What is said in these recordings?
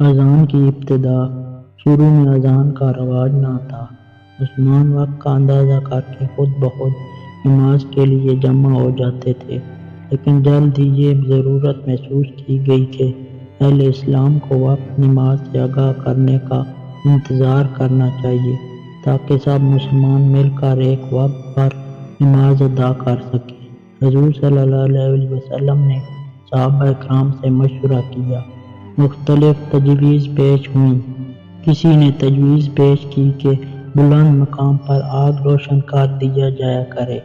اذان کی ابتدا۔ شروع میں اذان کا رواج نہ تھا۔ مسلمان وقت کا اندازہ کر کے خود بخود نماز کے لیے جمع ہو جاتے تھے، لیکن جلد ہی یہ ضرورت محسوس کی گئی کہ اہل اسلام کو وقت نماز سے آگاہ کرنے کا انتظار کرنا چاہیے تاکہ سب مسلمان مل کر ایک وقت پر نماز ادا کر سکیں۔ حضور صلی اللہ علیہ وسلم نے صحابہ اکرام سے مشورہ کیا۔ مختلف تجویز پیش ہوئیں۔ کسی نے تجویز پیش کی کہ بلند مقام پر آگ روشن کر دیا جایا کرے،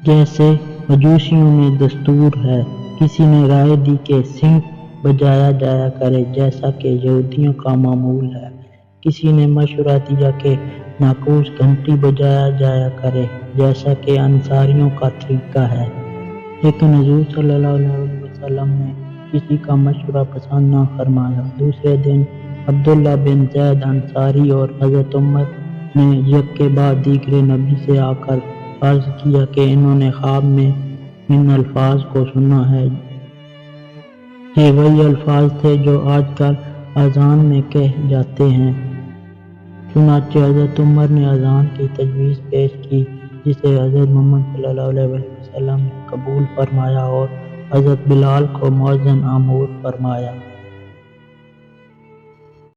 جیسے مجوسیوں میں دستور ہے۔ کسی نے رائے دی کہ سنگ بجایا جایا کرے، جیسا کہ یہودیوں کا معمول ہے۔ کسی نے مشورہ دیا کہ ناقوس گھنٹی بجایا جایا کرے، جیسا کہ انصاریوں کا طریقہ ہے۔ لیکن حضور صلی اللہ علیہ وسلم نے کسی کا مشورہ پسند نہ فرمایا۔ دوسرے دن عبداللہ بن زید انصاری اور حضرت عمر نے یکے بعد دیگرے نبی سے آ کر عرض کیا کہ انہوں نے خواب میں ان الفاظ کو سنا ہے۔ یہ وہی الفاظ تھے جو آج کل اذان میں کہے جاتے ہیں۔ چنانچہ حضرت عمر نے اذان کی تجویز پیش کی، جسے حضرت محمد صلی اللہ علیہ وسلم نے قبول فرمایا اور حضرت بلال کو مؤذن مأمور فرمایا۔